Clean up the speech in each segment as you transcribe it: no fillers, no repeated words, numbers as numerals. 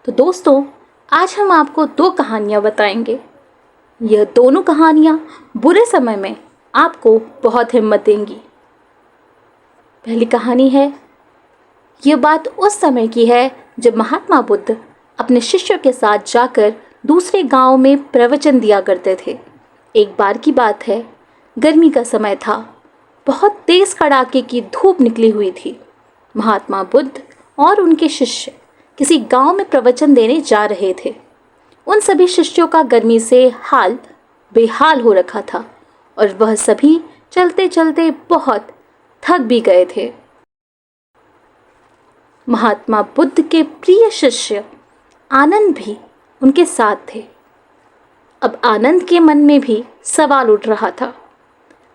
तो दोस्तों, आज हम आपको दो कहानियाँ बताएंगे। यह दोनों कहानियाँ बुरे समय में आपको बहुत हिम्मत देंगी। पहली कहानी है, यह बात उस समय की है जब महात्मा बुद्ध अपने शिष्यों के साथ जाकर दूसरे गांव में प्रवचन दिया करते थे। एक बार की बात है, गर्मी का समय था। बहुत तेज कड़ाके की धूप निकली हुई थी। महात्मा बुद्ध और उनके शिष्य किसी गांव में प्रवचन देने जा रहे थे। उन सभी शिष्यों का गर्मी से हाल बेहाल हो रखा था और वह सभी चलते चलते बहुत थक भी गए थे। महात्मा बुद्ध के प्रिय शिष्य आनंद भी उनके साथ थे। अब आनंद के मन में भी सवाल उठ रहा था।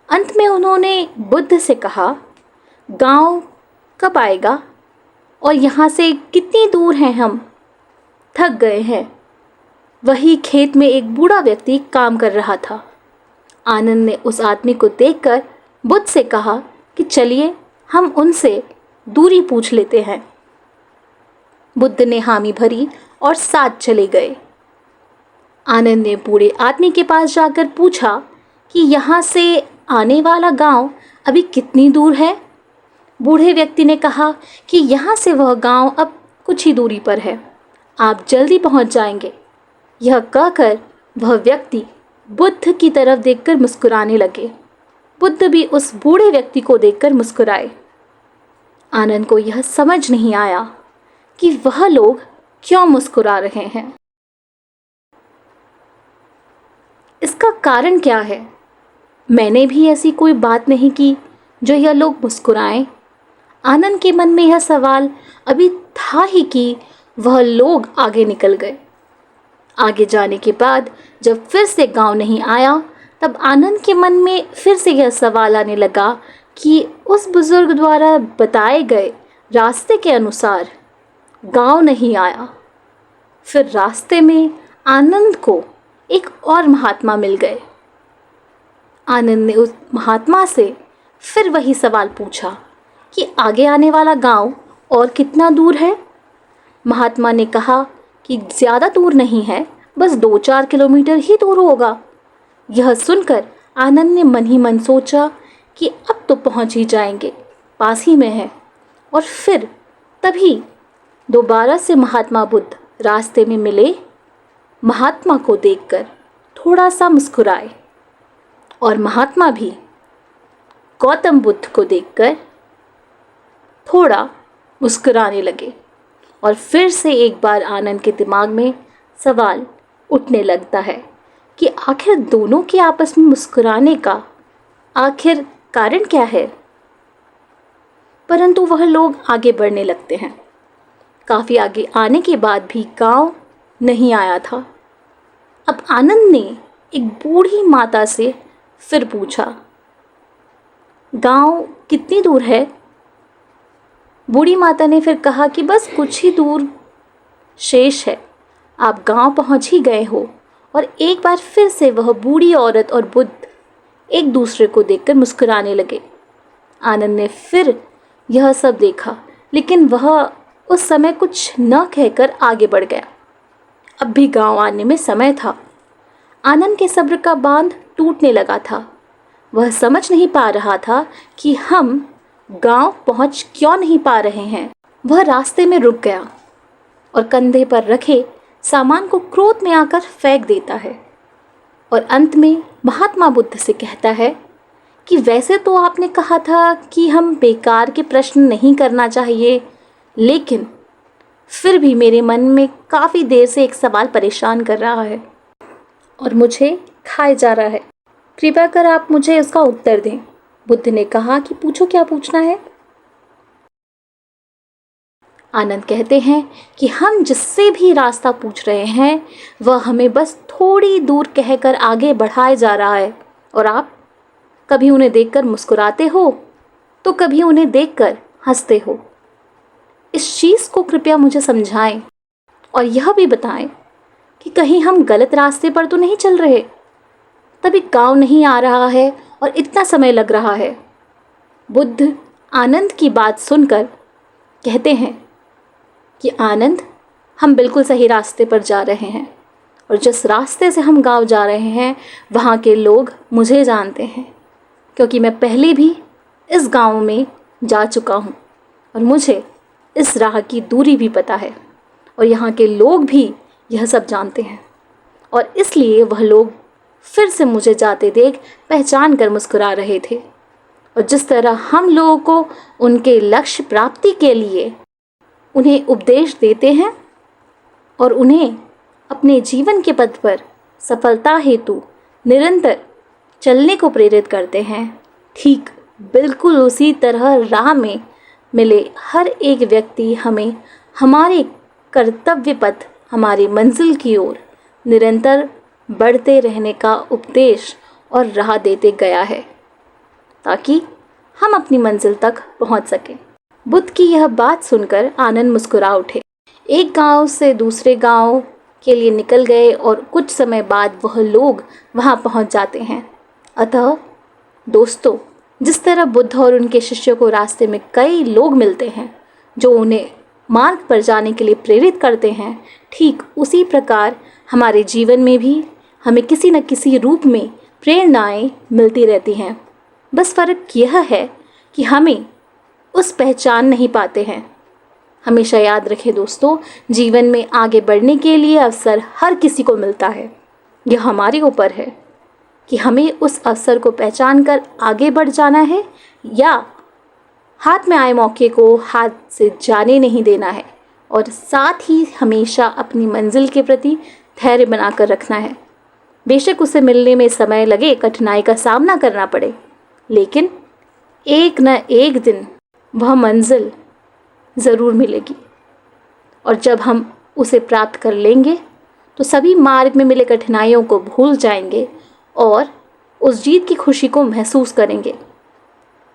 अंत में उन्होंने बुद्ध से कहा, गांव कब आएगा और यहाँ से कितनी दूर हैं हम? थक गए हैं। वही खेत में एक बूढ़ा व्यक्ति काम कर रहा था। आनंद ने उस आदमी को देखकर बुद्ध से कहा कि चलिए हम उनसे दूरी पूछ लेते हैं। बुद्ध ने हामी भरी और साथ चले गए। आनंद ने बूढ़े आदमी के पास जाकर पूछा कि यहाँ से आने वाला गांव अभी कितनी दूर है? बूढ़े व्यक्ति ने कहा कि यहाँ से वह गांव अब कुछ ही दूरी पर है, आप जल्दी पहुँच जाएंगे। यह कहकर वह व्यक्ति बुद्ध की तरफ देखकर मुस्कुराने लगे। बुद्ध भी उस बूढ़े व्यक्ति को देखकर मुस्कुराए। आनंद को यह समझ नहीं आया कि वह लोग क्यों मुस्कुरा रहे हैं। इसका कारण क्या है? मैंने भी ऐसी कोई बात नहीं की जो यह लोग मुस्कुराएं। आनंद के मन में यह सवाल अभी था ही कि वह लोग आगे निकल गए। आगे जाने के बाद जब फिर से गांव नहीं आया, तब आनंद के मन में फिर से यह सवाल आने लगा कि उस बुजुर्ग द्वारा बताए गए रास्ते के अनुसार गांव नहीं आया। फिर रास्ते में आनंद को एक और महात्मा मिल गए। आनंद ने उस महात्मा से फिर वही सवाल पूछा कि आगे आने वाला गांव और कितना दूर है? महात्मा ने कहा कि ज़्यादा दूर नहीं है, बस 2-4 किलोमीटर ही दूर होगा। यह सुनकर आनंद ने मन ही मन सोचा कि अब तो पहुंच ही जाएंगे, पास ही में है। और फिर तभी दोबारा से महात्मा बुद्ध रास्ते में मिले। महात्मा को देखकर थोड़ा सा मुस्कुराए और महात्मा भी गौतम बुद्ध को देखकर थोड़ा मुस्कुराने लगे। और फिर से एक बार आनंद के दिमाग में सवाल उठने लगता है कि आखिर दोनों के आपस में मुस्कुराने का आखिर कारण क्या है। परंतु वह लोग आगे बढ़ने लगते हैं। काफ़ी आगे आने के बाद भी गांव नहीं आया था। अब आनंद ने एक बूढ़ी माता से फिर पूछा, गांव कितनी दूर है? बूढ़ी माता ने फिर कहा कि बस कुछ ही दूर शेष है, आप गांव पहुंच ही गए हो। और एक बार फिर से वह बूढ़ी औरत और बुद्ध एक दूसरे को देखकर मुस्कुराने लगे। आनंद ने फिर यह सब देखा, लेकिन वह उस समय कुछ न कहकर आगे बढ़ गया। अब भी गांव आने में समय था। आनंद के सब्र का बांध टूटने लगा था। वह समझ नहीं पा रहा था कि हम गांव पहुंच क्यों नहीं पा रहे हैं। वह रास्ते में रुक गया और कंधे पर रखे सामान को क्रोध में आकर फेंक देता है। और अंत में महात्मा बुद्ध से कहता है कि वैसे तो आपने कहा था कि हम बेकार के प्रश्न नहीं करना चाहिए, लेकिन फिर भी मेरे मन में काफ़ी देर से एक सवाल परेशान कर रहा है और मुझे खाए जा रहा है। कृपया कर आप मुझे उसका उत्तर दें। बुद्ध ने कहा कि पूछो, क्या पूछना है? आनंद कहते हैं कि हम जिससे भी रास्ता पूछ रहे हैं वह हमें बस थोड़ी दूर कहकर आगे बढ़ाए जा रहा है, और आप कभी उन्हें देखकर मुस्कुराते हो तो कभी उन्हें देखकर हंसते हो। इस चीज़ को कृपया मुझे समझाएं और यह भी बताएं कि कहीं हम गलत रास्ते पर तो नहीं चल रहे। तभी गांव नहीं आ रहा है और इतना समय लग रहा है। बुद्ध आनंद की बात सुनकर कहते हैं कि आनंद, हम बिल्कुल सही रास्ते पर जा रहे हैं और जिस रास्ते से हम गाँव जा रहे हैं वहाँ के लोग मुझे जानते हैं, क्योंकि मैं पहले भी इस गाँव में जा चुका हूँ और मुझे इस राह की दूरी भी पता है और यहाँ के लोग भी यह सब जानते हैं। और इसलिए वह लोग फिर से मुझे जाते देख पहचान कर मुस्कुरा रहे थे। और जिस तरह हम लोगों को उनके लक्ष्य प्राप्ति के लिए उन्हें उपदेश देते हैं और उन्हें अपने जीवन के पथ पर सफलता हेतु निरंतर चलने को प्रेरित करते हैं, ठीक बिल्कुल उसी तरह राह में मिले हर एक व्यक्ति हमें हमारे कर्तव्य पथ, हमारी मंजिल की ओर निरंतर बढ़ते रहने का उपदेश और राह देते गया है, ताकि हम अपनी मंजिल तक पहुंच सकें। बुद्ध की यह बात सुनकर आनंद मुस्कुरा उठे। एक गांव से दूसरे गांव के लिए निकल गए और कुछ समय बाद वह लोग वहां पहुंच जाते हैं। अतः दोस्तों, जिस तरह बुद्ध और उनके शिष्यों को रास्ते में कई लोग मिलते हैं जो उन्हें मार्ग पर जाने के लिए प्रेरित करते हैं, ठीक उसी प्रकार हमारे जीवन में भी हमें किसी न किसी रूप में प्रेरणाएं मिलती रहती हैं। बस फ़र्क यह है कि हमें उस पहचान नहीं पाते हैं। हमेशा याद रखें दोस्तों, जीवन में आगे बढ़ने के लिए अवसर हर किसी को मिलता है। यह हमारे ऊपर है कि हमें उस अवसर को पहचान कर आगे बढ़ जाना है या हाथ में आए मौके को हाथ से जाने नहीं देना है, और साथ ही हमेशा अपनी मंजिल के प्रति धैर्य बनाकर रखना है। बेशक उसे मिलने में समय लगे, कठिनाई का सामना करना पड़े, लेकिन एक न एक दिन वह मंजिल ज़रूर मिलेगी। और जब हम उसे प्राप्त कर लेंगे तो सभी मार्ग में मिले कठिनाइयों को भूल जाएंगे और उस जीत की खुशी को महसूस करेंगे।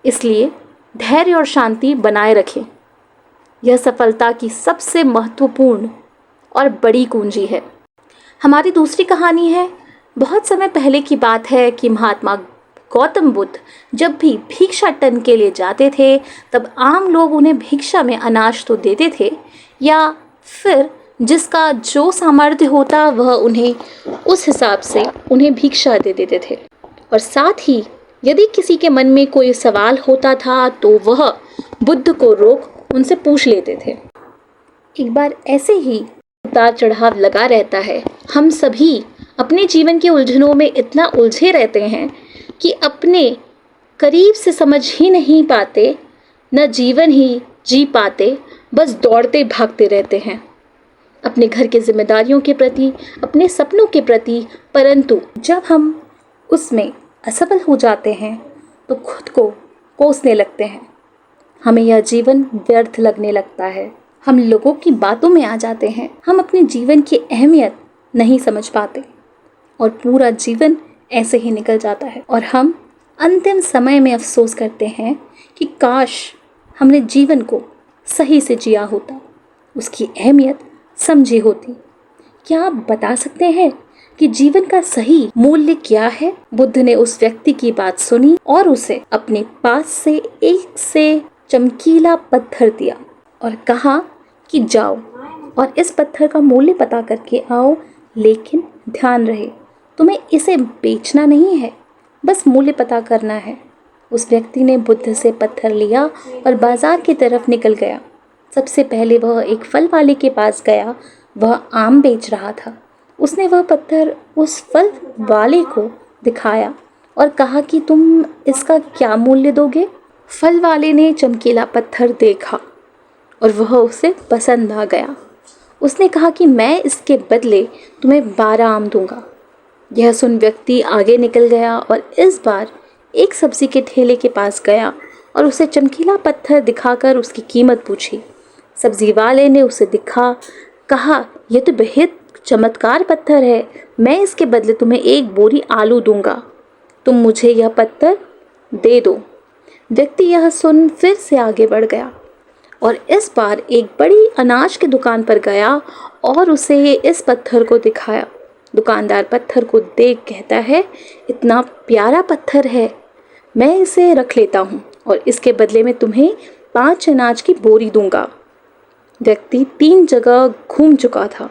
इसलिए धैर्य और शांति बनाए रखें। यह सफलता की सबसे महत्वपूर्ण और बड़ी कुंजी है। हमारी दूसरी कहानी है, बहुत समय पहले की बात है कि महात्मा गौतम बुद्ध जब भी भिक्षाटन के लिए जाते थे, तब आम लोग उन्हें भिक्षा में अनाज तो देते थे, या फिर जिसका जो सामर्थ्य होता वह उन्हें उस हिसाब से उन्हें भिक्षा दे देते थे। और साथ ही यदि किसी के मन में कोई सवाल होता था तो वह बुद्ध को रोक उनसे पूछ लेते थे। एक बार ऐसे ही उतार चढ़ाव लगा रहता है। हम सभी अपने जीवन के उलझनों में इतना उलझे रहते हैं कि अपने करीब से समझ ही नहीं पाते, न जीवन ही जी पाते, बस दौड़ते भागते रहते हैं अपने घर की जिम्मेदारियों के प्रति, अपने सपनों के प्रति। परंतु जब हम उसमें असफल हो जाते हैं तो खुद को कोसने लगते हैं। हमें यह जीवन व्यर्थ लगने लगता है। हम लोगों की बातों में आ जाते हैं। हम अपने जीवन की अहमियत नहीं समझ पाते और पूरा जीवन ऐसे ही निकल जाता है। और हम अंतिम समय में अफसोस करते हैं कि काश हमने जीवन को सही से जिया होता, उसकी अहमियत समझी होती। क्या आप बता सकते हैं कि जीवन का सही मूल्य क्या है? बुद्ध ने उस व्यक्ति की बात सुनी और उसे अपने पास से एक से चमकीला पत्थर दिया और कहा कि जाओ और इस पत्थर का मूल्य पता करके आओ, लेकिन ध्यान रहे तुम्हें इसे बेचना नहीं है, बस मूल्य पता करना है। उस व्यक्ति ने बुद्ध से पत्थर लिया और बाजार की तरफ निकल गया। सबसे पहले वह एक फल वाले के पास गया। वह आम बेच रहा था। उसने वह पत्थर उस फल वाले को दिखाया और कहा कि तुम इसका क्या मूल्य दोगे? फल वाले ने चमकीला पत्थर देखा और वह उसे पसंद आ गया। उसने कहा कि मैं इसके बदले तुम्हें 12 आम दूंगा। यह सुन व्यक्ति आगे निकल गया और इस बार एक सब्जी के ठेले के पास गया और उसे चमकीला पत्थर दिखाकर उसकी कीमत पूछी। सब्जी वाले ने उसे कहा यह तो बेहद चमत्कार पत्थर है, मैं इसके बदले तुम्हें 1 बोरी आलू दूंगा, तुम मुझे यह पत्थर दे दो। व्यक्ति यह सुन फिर से आगे बढ़ गया और इस बार एक बड़ी अनाज की दुकान पर गया और उसे इस पत्थर को दिखाया। दुकानदार पत्थर को देख कहता है, इतना प्यारा पत्थर है, मैं इसे रख लेता हूँ और इसके बदले में तुम्हें 5 अनाज की बोरी दूंगा। व्यक्ति 3 जगह घूम चुका था।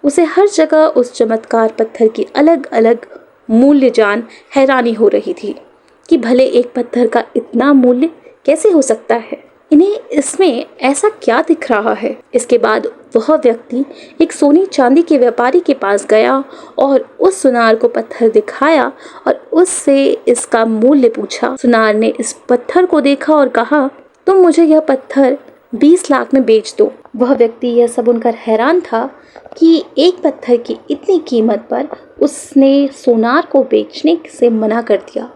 उसे हर जगह उस चमत्कार पत्थर की अलग अलग मूल्य जान हैरानी हो रही थी कि भले एक पत्थर का इतना मूल्य कैसे हो सकता है, इन्हें इसमें ऐसा क्या दिख रहा है। इसके बाद वह व्यक्ति एक सोने चांदी के व्यापारी के पास गया और उस सुनार को पत्थर दिखाया और उससे इसका मूल्य पूछा। सुनार ने इस पत्थर को देखा और कहा, तुम मुझे यह पत्थर 20 लाख में बेच दो। वह व्यक्ति यह सब सुनकर हैरान था कि एक पत्थर की इतनी कीमत पर उसने सोनार को बेचने से मना कर दिया।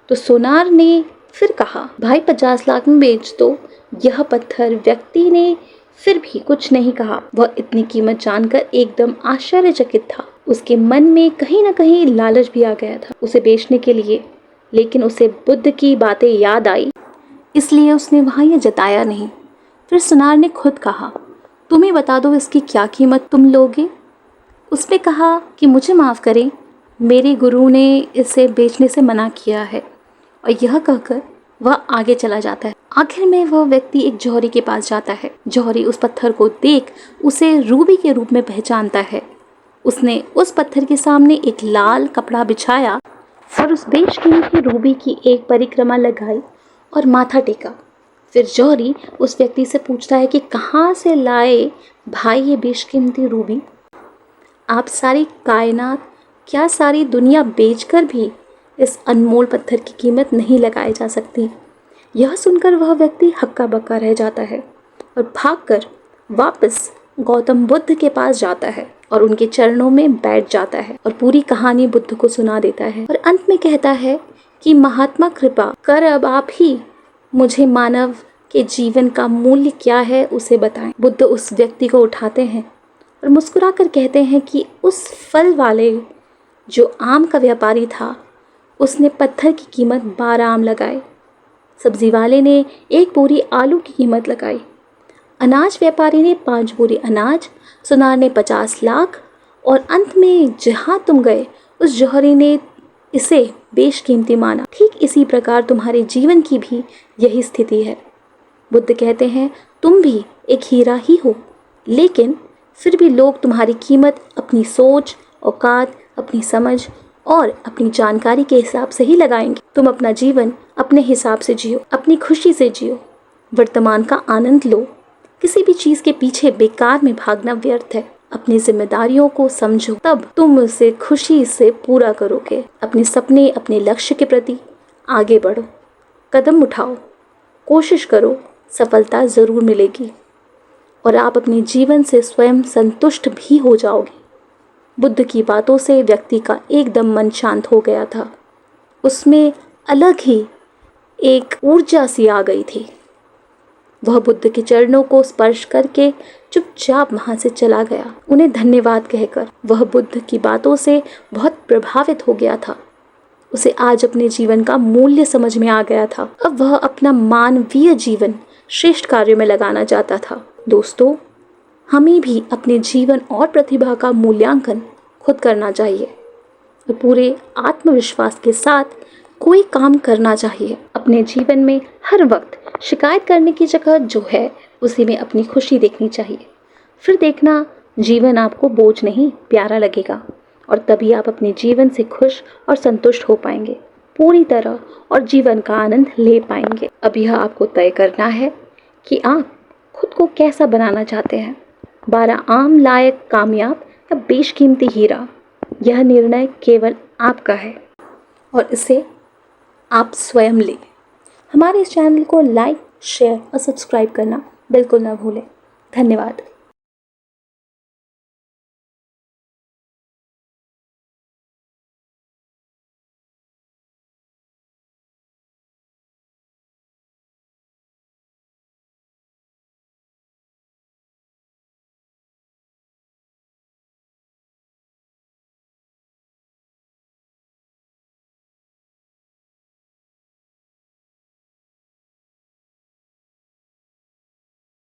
तो सोनार ने फिर कहा, भाई 50 लाख में बेच दो। यह पत्थर व्यक्ति ने फिर भी कुछ नहीं कहा। वह इतनी कीमत जानकर एकदम आश्चर्यचकित था। उसके मन में कहीं न कहीं लालच भी आ गया था उसे बेचने के लिए, लेकिन उसे बुद्ध की बातें याद आई, इसलिए उसने वहाँ यह जताया नहीं। फिर सुनार ने खुद कहा, तुम ही बता दो इसकी क्या कीमत तुम लोगे। उसने कहा कि मुझे माफ़ करें, मेरे गुरु ने इसे बेचने से मना किया है। और यह कहकर वह आगे चला जाता है। आखिर में वह व्यक्ति एक जौहरी के पास जाता है। जौहरी उस पत्थर को देख उसे रूबी के रूप में पहचानता है। उसने उस पत्थर के सामने एक लाल कपड़ा बिछाया और उस बेशकीमती रूबी की एक परिक्रमा लगाई और माथा टेका। फिर जौहरी उस व्यक्ति से पूछता है कि कहाँ से लाए भाई ये बेशकीमती रूबी। आप सारी कायनात, क्या सारी दुनिया बेचकर भी इस अनमोल पत्थर की कीमत नहीं लगाई जा सकती। यह सुनकर वह व्यक्ति हक्का बक्का रह जाता है और भागकर वापस गौतम बुद्ध के पास जाता है और उनके चरणों में बैठ जाता है और पूरी कहानी बुद्ध को सुना देता है और अंत में कहता है कि महात्मा कृपा कर अब आप ही मुझे मानव के जीवन का मूल्य क्या है उसे बताएं। बुद्ध उस व्यक्ति को उठाते हैं और मुस्कुराकर कहते हैं कि उस फल वाले जो आम का व्यापारी था, उसने पत्थर की कीमत 12 आम लगाए। सब्जी वाले ने 1 बोरी आलू की कीमत लगाई। अनाज व्यापारी ने 5 बोरी अनाज, सुनार ने 50 लाख और अंत में जहाँ तुम गए उस जौहरी ने इसे बेशकीमती माना। ठीक इसी प्रकार तुम्हारे जीवन की भी यही स्थिति है। बुद्ध कहते हैं, तुम भी एक हीरा ही हो, लेकिन फिर भी लोग तुम्हारी कीमत अपनी सोच, औकात, अपनी समझ और अपनी जानकारी के हिसाब से ही लगाएंगे। तुम अपना जीवन अपने हिसाब से जियो, अपनी खुशी से जियो, वर्तमान का आनंद लो। किसी भी चीज़ के पीछे बेकार में भागना व्यर्थ है। अपनी जिम्मेदारियों को समझो, तब तुम उसे खुशी से पूरा करोगे। अपने सपने, अपने लक्ष्य के प्रति आगे बढ़ो, कदम उठाओ, कोशिश करो, सफलता ज़रूर मिलेगी और आप अपने जीवन से स्वयं संतुष्ट भी हो जाओगे। बुद्ध की बातों से व्यक्ति का एकदम मन शांत हो गया था। उसमें अलग ही एक ऊर्जा सी आ गई थी। वह बुद्ध के चरणों को स्पर्श करके चुपचाप वहाँ से चला गया। उन्हें धन्यवाद कहकर वह बुद्ध की बातों से बहुत प्रभावित हो गया था। उसे आज अपने जीवन का मूल्य समझ में आ गया था। अब वह अपना मानवीय जीवन श्रेष्ठ कार्यों में लगाना चाहता था। दोस्तों, हमें भी अपने जीवन और प्रतिभा का मूल्यांकन खुद करना चाहिए और पूरे आत्मविश्वास के साथ कोई काम करना चाहिए। अपने जीवन में हर वक्त शिकायत करने की जगह जो है उसी में अपनी खुशी देखनी चाहिए। फिर देखना जीवन आपको बोझ नहीं प्यारा लगेगा और तभी आप अपने जीवन से खुश और संतुष्ट हो पाएंगे पूरी तरह और जीवन का आनंद ले पाएंगे। अब यह आपको तय करना है कि आप खुद को कैसा बनाना चाहते हैं, 12 आम लायक कामयाब या बेशकीमती हीरा। यह निर्णय केवल आपका है और इसे आप स्वयं लें। हमारे इस चैनल को लाइक, शेयर और सब्सक्राइब करना बिल्कुल ना भूलें। धन्यवाद।